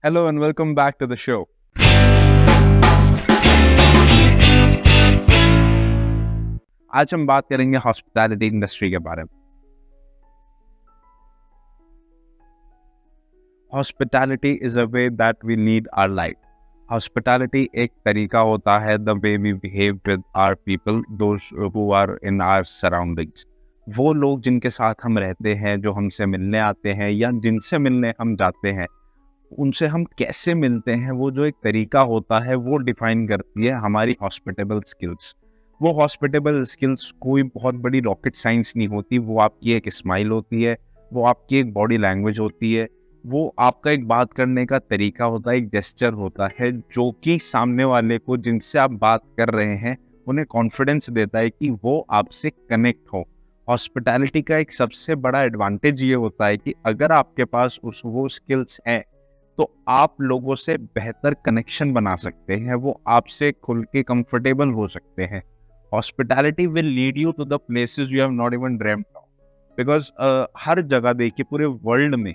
Hello and welcome back to the show. आज हम बात करेंगे हॉस्पिटैलिटी इंडस्ट्री के बारे में। Hospitality is a way that we need our life. Hospitality एक तरीका होता है the way we behave with our people, those who are in our surroundings. वो लोग जिनके साथ हम रहते हैं, जो हमसे मिलने आते हैं या जिनसे मिलने हम जाते हैं, उनसे हम कैसे मिलते हैं, वो जो एक तरीका होता है वो डिफाइन करती है हमारी हॉस्पिटेबल स्किल्स। वो हॉस्पिटेबल स्किल्स कोई बहुत बड़ी रॉकेट साइंस नहीं होती, वो आपकी एक स्माइल होती है, वो आपकी एक बॉडी लैंग्वेज होती है, वो आपका एक बात करने का तरीका होता है, एक जेस्चर होता है जो कि सामने वाले को, जिनसे आप बात कर रहे हैं, उन्हें कॉन्फिडेंस देता है कि वो आपसे कनेक्ट हो। हॉस्पिटैलिटी का एक सबसे बड़ा एडवांटेज ये होता है कि अगर आपके पास वो स्किल्स हैं तो आप लोगों से बेहतर कनेक्शन बना सकते हैं, वो आपसे खुल के कंफर्टेबल हो सकते हैं। Hospitality will lead you to the places you have not even dreamed of, because हर जगह देखिए, पूरे वर्ल्ड में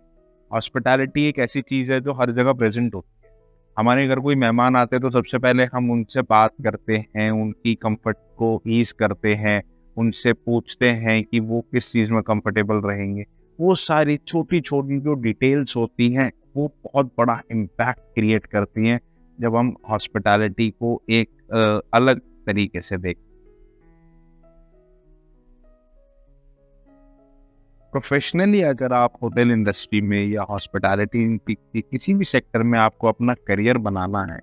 हॉस्पिटैलिटी एक ऐसी चीज है जो हर जगह प्रेजेंट होती है। हमारे घर कोई मेहमान आते हैं तो सबसे पहले हम उनसे बात करते हैं, उनकी कंफर्ट को ईज करते हैं, उनसे पूछते हैं कि वो किस चीज में कंफर्टेबल रहेंगे। वो सारी छोटी छोटी जो डिटेल्स होती हैं वो बहुत बड़ा इम्पैक्ट क्रिएट करती हैं जब हम हॉस्पिटैलिटी को एक अलग तरीके से देख। प्रोफेशनली अगर आप होटल इंडस्ट्री में या हॉस्पिटैलिटी किसी भी सेक्टर में आपको अपना करियर बनाना है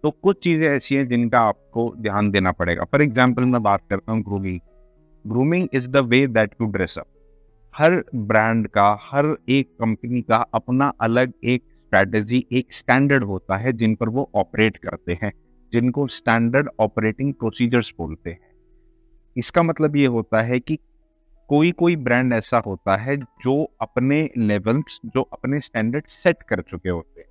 तो कुछ चीज़ें ऐसी हैं जिनका आपको ध्यान देना पड़ेगा। फॉर एग्जाम्पल मैं बात करता हूँ grooming. Grooming is the way that you dress up. Her brand का, हर एक कंपनी का अपना अलग एक स्ट्रैटेजी, एक स्टैंडर्ड होता है जिन पर वो ऑपरेट करते हैं, जिनको स्टैंडर्ड ऑपरेटिंग प्रोसीजर्स बोलते हैं। इसका मतलब ये होता है कि कोई कोई ब्रांड ऐसा होता है जो अपने लेवल्स, जो अपने स्टैंडर्ड सेट कर चुके होते हैं,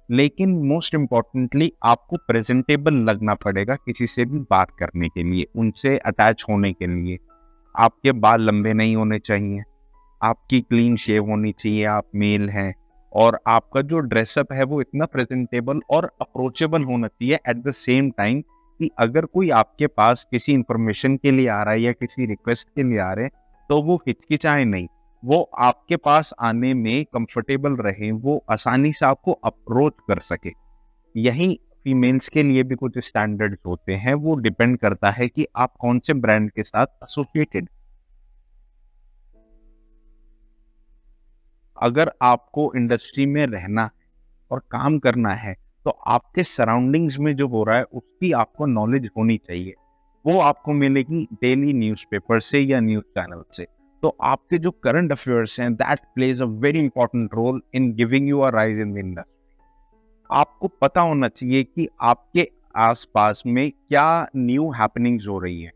लेकिन मोस्ट इम्पॉर्टेंटली आपको प्रेजेंटेबल लगना पड़ेगा किसी से भी बात करने के लिए, उनसे अटैच होने के लिए। आपके बाल लंबे नहीं होने चाहिए, आपकी क्लीन शेव होनी चाहिए, आप मेल हैं, और आपका जो ड्रेसअप है वो इतना प्रेजेंटेबल और अप्रोचेबल होना चाहिए एट द सेम टाइम कि अगर कोई आपके पास किसी इंफॉर्मेशन के लिए आ रहा है या किसी रिक्वेस्ट के लिए आ रहे हैं तो वो हिचकिचाए नहीं, वो आपके पास आने में कंफर्टेबल रहे, वो आसानी से आपको अप्रोच कर सके। यही फीमेल्स के लिए भी कुछ स्टैंडर्ड्स होते हैं, वो डिपेंड करता है कि आप कौन से ब्रांड के साथ एसोसिएटेड। अगर आपको इंडस्ट्री में रहना है और काम करना है तो आपके सराउंडिंग्स में जो हो रहा है उसकी आपको नॉलेज होनी चाहिए। वो आपको मिलेगी डेली न्यूज़पेपर से या न्यूज़ चैनल से। तो आपके जो करंट अफेयर्स हैं, that plays a very important role in giving you a rise in the industry. आपको पता होना चाहिए कि आपके आसपास में क्या न्यू हैपनिंग्स हो रही है।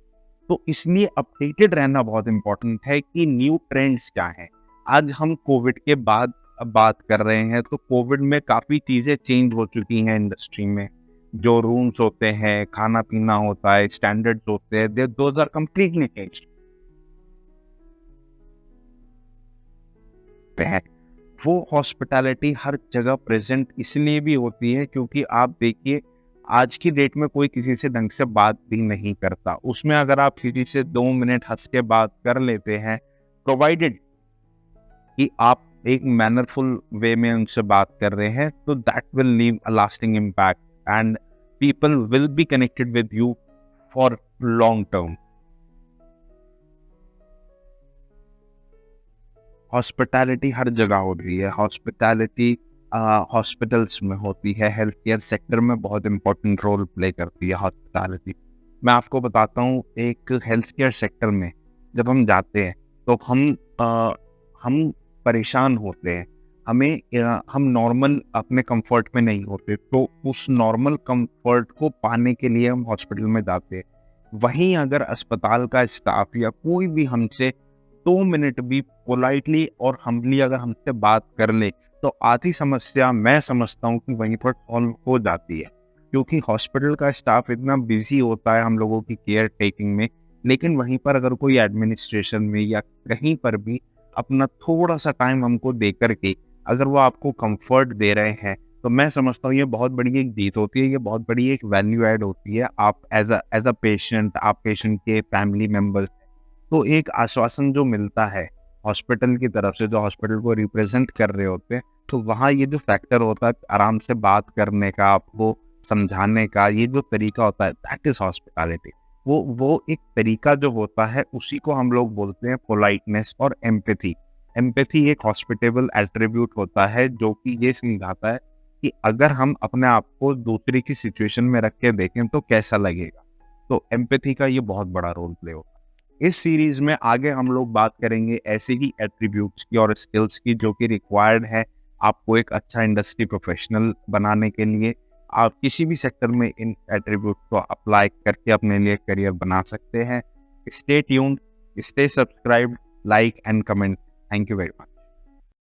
तो इसलिए अपडेटेड रहना बहुत इंपॉर्टेंट है कि न्यू ट्रेंड्स क्या हैं। आज हम कोविड के बाद अब बात कर रहे हैं तो कोविड में काफ़ी चीज़ें चेंज हो चुकी हैं इंडस्ट्री में। जो रूम्स होते हैं, खाना पीना होता है, स्टैंडर्ड्स होते हैं, दे दोज आर कंप्लीटली चेंज्ड। वो हॉस्पिटैलिटी हर जगह प्रेजेंट इसलिए भी होती है क्योंकि आप देखिए, आज की डेट में कोई किसी से ढंग से बात भी नहीं करता। उसमें अगर आप किसी से 2 मिनट हंस के बात कर लेते हैं, प्रोवाइडेड कि आप एक मैनरफुल वे में उनसे बात कर रहे हैं, तो that will leave a lasting impact and people will be connected with you for long term. Hospitality हर जगह हो रही है। हॉस्पिटैलिटी हॉस्पिटल्स में होती है, हेल्थ केयर सेक्टर में बहुत इंपॉर्टेंट रोल प्ले करती है हॉस्पिटैलिटी। मैं आपको बताता हूँ, एक हेल्थ केयर सेक्टर में जब हम जाते हैं तो हम परेशान होते हैं। हम नॉर्मल अपने कंफर्ट में नहीं होते, तो उस नॉर्मल कंफर्ट को पाने के लिए हम हॉस्पिटल में जाते हैं। वहीं अगर अस्पताल का स्टाफ या कोई भी हमसे 2 मिनट भी पोलाइटली और हम्बली अगर हमसे बात कर ले तो आधी समस्या मैं समझता हूँ कि वहीं पर सॉल्व हो जाती है। क्योंकि हॉस्पिटल का स्टाफ इतना बिजी होता है हम लोगों की केयर टेकिंग में, लेकिन वहीं पर अगर कोई एडमिनिस्ट्रेशन में या कहीं पर भी अपना थोड़ा सा टाइम हमको दे करके अगर वो आपको कंफर्ट दे रहे हैं, तो मैं समझता हूँ ये बहुत बड़ी एक जीत होती है, ये बहुत बड़ी एक वैल्यू ऐड होती है। आप एज अ पेशेंट, आप पेशेंट के फैमिली मेंबर्स, तो एक आश्वासन जो मिलता है हॉस्पिटल की तरफ से, जो हॉस्पिटल को रिप्रेजेंट कर रहे होते हैं, तो वहाँ ये जो फैक्टर होता है आराम से बात करने का, आपको समझाने का, ये जो तरीका होता है, दैट इज हॉस्पिटैलिटी। वो एक तरीका जो होता है उसी को हम लोग बोलते हैं पोलाइटनेस और एम्पैथी। एम्पैथी एक हॉस्पिटेबल एट्रीब्यूट होता है जो कि ये समझाता है कि अगर हम अपने आप को दूसरे की सिचुएशन में रख के देखें तो कैसा लगेगा। तो एम्पैथी का ये बहुत बड़ा रोल प्ले होता है। इस सीरीज में आगे हम लोग बात करेंगे ऐसे ही एट्रीब्यूट्स की और स्किल्स की जो कि रिक्वायर्ड है आपको एक अच्छा इंडस्ट्री प्रोफेशनल बनाने के लिए। आप किसी भी सेक्टर में इन एट्रीब्यूट को अप्लाई करके अपने लिए करियर बना सकते हैं। Stay tuned, stay subscribed, like and comment. Thank you very much.